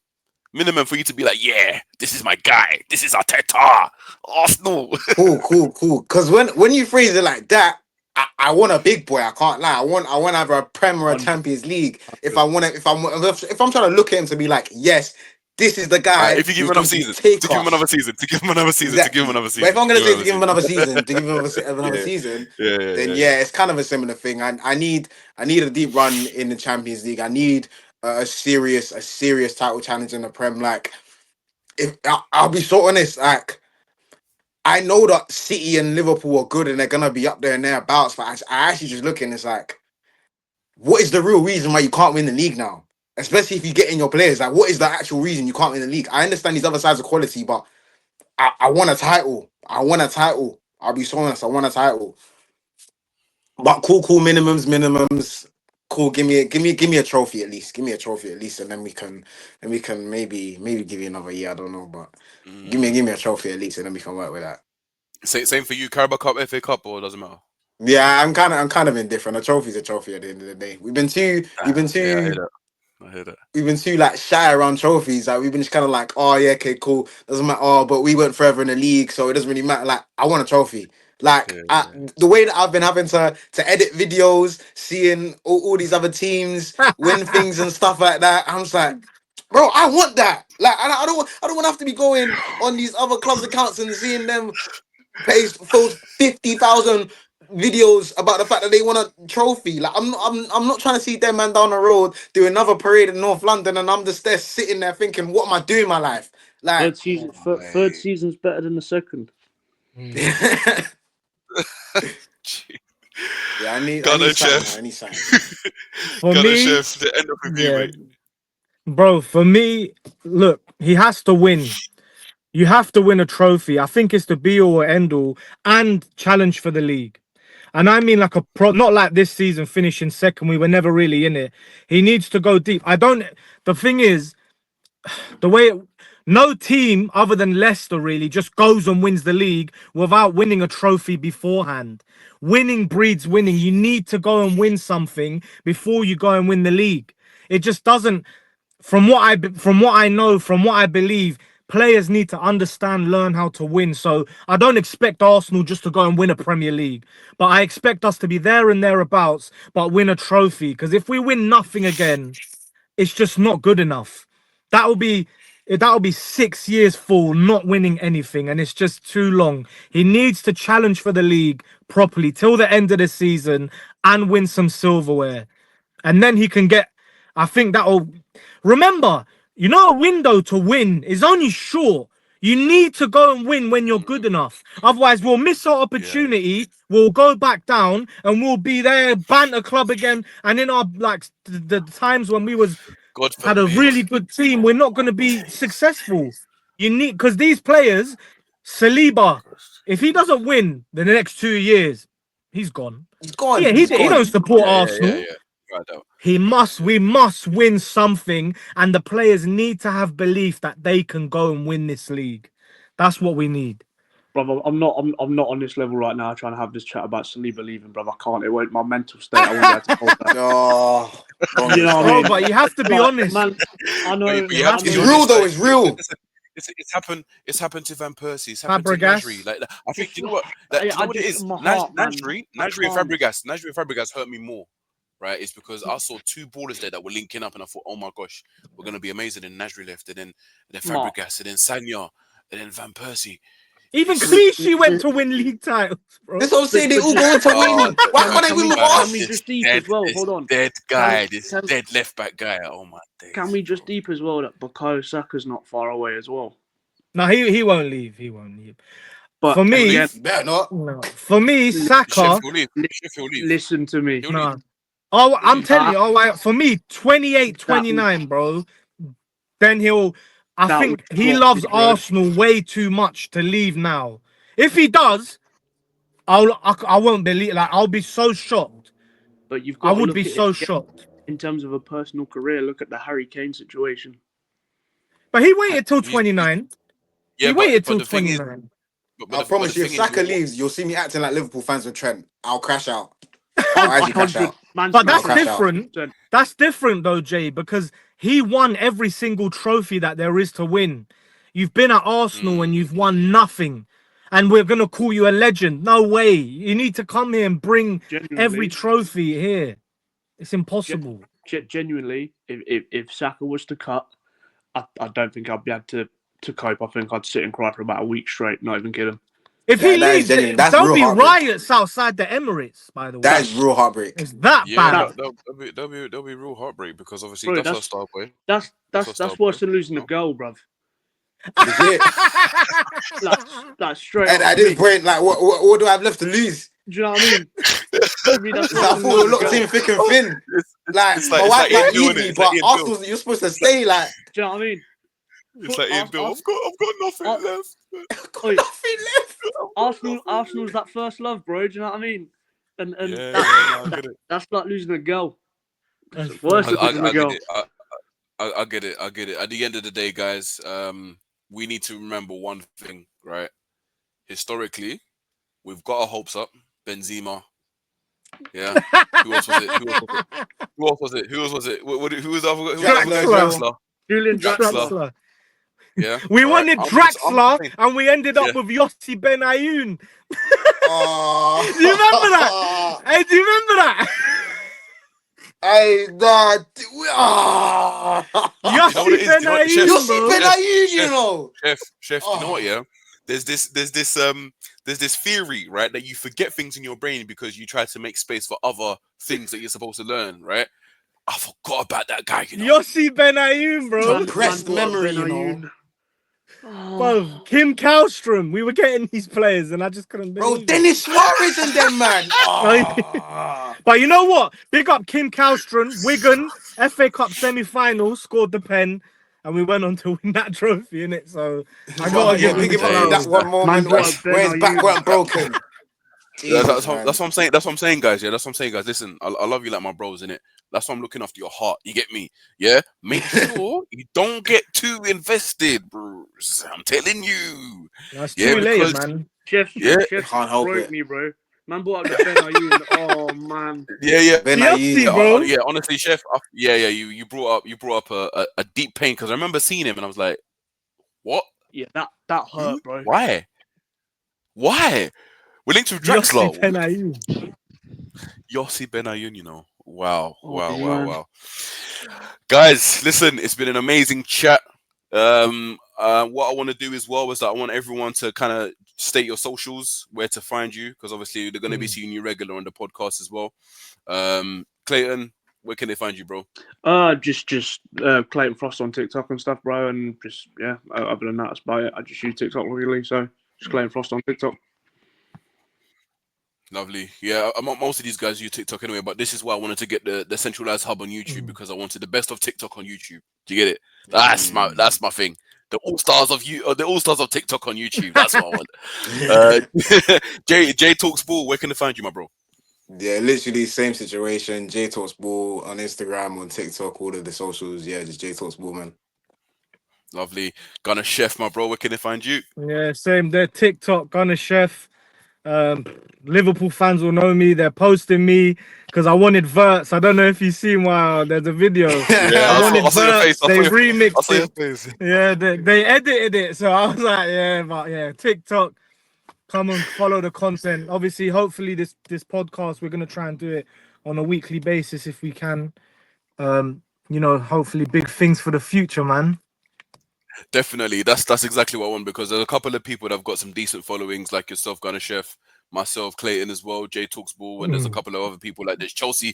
for you to be like, yeah, this is my guy. This is Arteta. Arsenal. Cool. Because when you phrase it like that, I want a big boy. I can't lie. I want either a Prem or a Champions League. If I'm trying to look at him to be like, yes, this is the guy If you give who's him another going to season, take to give him us. another season, to give him another season, to give him Exactly. another But if season, I'm to gonna give him say to another give him season. another season, to give him another Yeah, season, then yeah. yeah, it's kind of a similar thing. I need a deep run in the Champions League. I need a serious title challenge in the Prem. Like, if I'll be so honest, like I know that City and Liverpool are good and they're gonna be up there and thereabouts, but I actually just look and it's like, what is the real reason why you can't win the league now? Especially if you get in your players, like what is the actual reason you can't win the league? I understand these other sides of quality, but I want a title. I want a title. I'll be so honest. I want a title. But cool, minimums. Cool. Give me a trophy at least. Give me a trophy at least, and then we can maybe give you another year. I don't know, but give me a trophy at least, and then we can work with that. Same for you, Carabao Cup, FA Cup, or doesn't matter. Yeah, I'm kind of indifferent. A trophy's a trophy at the end of the day. Yeah, I hear that. I hear that. We've been too like shy around trophies. Like we've been just kind of like, oh yeah, okay, cool. Doesn't matter. Oh, but we went further in the league, so it doesn't really matter. Like I want a trophy. Like Yeah. the way that I've been having to edit videos, seeing all these other teams win things and stuff like that, I'm just like, bro, I want that. Like I don't want to have to be going on these other clubs' accounts and seeing them post 50,000 videos about the fact that they want a trophy. Like I'm not trying to see them man down the road do another parade in North London, and I'm just there sitting there thinking, what am I doing in my life? Like, Third season's better than the second. yeah, I Gunner need something. chef. I need something. For Gunner me, chef. The end of review, yeah, mate. bro. For me, look, he has to win. You have to win a trophy. I think it's the be all or end all and challenge for the league. And I mean like a pro, not like this season finishing second. We were never really in it. He needs to go deep. The thing is, the way no team other than Leicester really just goes and wins the league without winning a trophy beforehand. Winning breeds winning. You need to go and win something before you go and win the league. It just doesn't. From what I know, from what I believe, players need to understand, learn how to win. So I don't expect Arsenal just to go and win a Premier League, but I expect us to be there and thereabouts, but win a trophy. Because if we win nothing again, it's just not good enough. That'll be 6 years full not winning anything, and it's just too long. He needs to challenge for the league properly till the end of the season and win some silverware, and then he can get. I think that'll. Remember, a window to win is only short. You need to go and win when you're good enough. Otherwise, we'll miss our Yeah. opportunity. We'll go back down, and we'll be there, banter club again. And in our the times when we God had a forbid. really good team, we're not going to be successful. You need because these players, Saliba, if he doesn't win the next 2 years, he's gone. He's gone. Yeah, He's he don't gone. support Yeah. Arsenal. Right out. We must win something, and the players need to have belief that they can go and win this league. That's what we need. Brother, I'm not on this level right now trying to have this chat about Saliba leaving, brother. I can't. It won't. My mental state. I won't be able to hold that. Oh, don't You get know what I Bro, mean? but you have to be But, honest. man, I know. But you have to It's be real honest, though. like, It's real. listen, it's happened. It's happened to Van Persie. It's happened Fabregas. to Nasri. Like I think you know what. Like, do you know what it is? My heart, man. Nasri I and can't. Fabregas hurt me more. Right, it's because I saw two ballers there that were linking up, and I thought, oh my gosh, we're gonna be amazing. And Nasri left, and then Mark. Fabregas, and then Sanya, and then Van Persie. Even It's- Clichy went to win league titles, bro. This what I'm saying. They all going to win. Why can't they win with Can us? we This just deep dead, as well? this Hold on. dead guy, this can- dead left back guy. Oh my days. Can we just deep as well that Bukayo Saka's not far away as well? No, he won't leave. He won't leave. But For me, again, Better not. no. For me, Saka. Sheffield leave. Sheffield leave. listen to me. He'll No. leave. Oh, I'm telling you. Oh, for me, 28, That 29, bro. Then I That think would he drop loves his road. Arsenal way too much to leave now. If he does, I won't believe. Like, I'll be so shocked. But you've I got to would look be at so it shocked. in terms of a personal career. Look at the Harry Kane situation. But he waited till He's- 29. Yeah, He waited but till the thing is, 29. I promise you, if Saka leaves, you'll see me acting like Liverpool fans with Trent. I'll crash out. I'll actually crash out. But that's crash different. That's different though, Jay, because he won every single trophy that there is to win. You've been at Arsenal and you've won nothing. and we're gonna call you a legend. No way. You need to come here and bring Genuinely, every trophy here. It's impossible. genuinely, if Saka was to cut, I don't think I'd be able to cope. I think I'd sit and cry for about a week straight. Not even kidding. If he That is leaves, genuine. That's there'll real be heartbreak. riots outside the Emirates. By the way, That is real heartbreak. it's that Yeah, bad. there'll be real heartbreak because obviously Bro, that's our star boy. That's That's our star worse boy. than losing a goal, bruv. Legit. Like straight And up. at this point, like, what do I have left to lose? Do you know what I mean? For me, that's It's like, I worse thought than we were losing a locked goal. in thick and thin. Like, it's my like wife Ian might Bill, leave innit? me, It's like but Ian Bill. Arsenal, you're supposed to stay. Like, Do you know what I mean? It's like Ian Bill. I've got nothing Ar- left. got nothing left. Arsenal's that first love, bro. Do you know what I mean? And Yeah, no, I get it. that's like losing a girl. That's It's worse fair. than losing a I get girl. it. I get it. I get it. At the end of the day, guys, we need to remember one thing, right? Historically, we've got our hopes up. Benzema. Yeah. Who else was it? Who else was it? Who else was it? Who else was it? Who was the other? Who was the other guy? Draxler. Draxler. Julian Draxler. Draxler. Yeah. We All right. wanted I'm Draxler, saying- and we ended up Yeah. with Yossi Ben Ayoun. Oh. Do you remember that? Hey, do you remember that? Hey, nah. You know what it Yossi is? Ben You know what- Ayoun, Chef- You'll see bro. Ben Ayoun, you Chef. know. Chef, you know what? Oh. Yeah, there's this theory, right, that you forget things in your brain because you try to make space for other things that you're supposed to learn, right? I forgot about that guy, you know. Yossi Ben Ayoun, bro. Suppressed Man, what a memory, Ben you know. Ayoun. Oh. Bro, Kim Kallstrom. We were getting these players, and I just couldn't Bro, believe it. Dennis Suarez and them, man. Oh. But you know what? Big up Kim Kallstrom, Wigan, FA Cup semi-final, scored the pen, and we went on to win that trophy, innit? So I gotta Yeah, give him big his him up for flowers. that one moment Man, where, what a Ben where his back Ayoun. weren't broken. Yeah, Jesus, that's man. what I'm saying. That's what I'm saying, guys. Yeah, that's what I'm saying, guys. Listen, I love you like my bros, innit? That's why I'm looking after your heart. You get me? Yeah. Make sure you don't get too invested, bros. I'm telling you. That's Yeah, too late, because- man. Chef Can't help broke it. me, bro. Man brought up the Ben Ayoun. Oh man. Yeah. Ben Yossi, Ayoun. bro. Yeah, honestly, Chef. You brought up a deep pain because I remember seeing him and I was like, what? Yeah, that hurt, bro. Why? We're linked with Yossi Draxler. Ben Ayoun. Yossi Ben Ayoun, you know. Wow. Oh, man. Wow. Guys, listen, it's been an amazing chat. What I want to do as well is that I want everyone to kind of state your socials, where to find you, because obviously they're going to be seeing you regular on the podcast as well. Clayton, where can they find you, bro? Just Clayton Frost on TikTok and stuff, bro, and just other than that, that's about it. I just use TikTok regularly, so just Clayton Frost on TikTok. Lovely. Yeah, most of these guys use TikTok anyway, but this is why I wanted to get the centralized hub on YouTube because I wanted the best of TikTok on YouTube. Do you get it? That's my thing. The all stars of TikTok on YouTube. That's what I want. J Talks Ball. Where can they find you, my bro? Yeah, literally same situation. J Talks Ball on Instagram, on TikTok, all of the socials. Yeah, just J Talks Ball, man. Lovely. Gunner Chef, my bro. Where can they find you? Yeah, same there. TikTok, Gunner Chef. Liverpool fans will know me. They're posting me because I wanted verts. I don't know if you've seen there's a video. I wanted I saw your face. verts. They remixed I saw your it. face. Yeah, they edited it. So I was like, yeah, TikTok. Come and follow the content. Obviously, hopefully this podcast, we're gonna try and do it on a weekly basis if we can. Hopefully big things for the future, man. Definitely, that's exactly what I want because there's a couple of people that have got some decent followings, like yourself, Gunner Chef, myself, Clayton as well, J Talks Ball, and there's a couple of other people like this Chelsea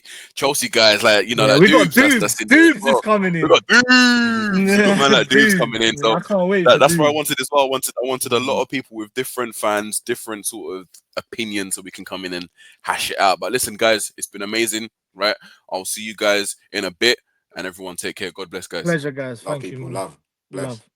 guys, like we like got Dubes. Dubes. In there as Dubes well. is coming in. We got Dubes. We got man like Dubes coming in. So I can't wait. that's what I wanted as well. I wanted a lot of people with different fans, different sort of opinions, so we can come in and hash it out. But listen, guys, it's been amazing, right? I'll see you guys in a bit, and everyone take care. God bless, guys. Pleasure, guys. Love Thank you. people, Man. love. Bless. Love.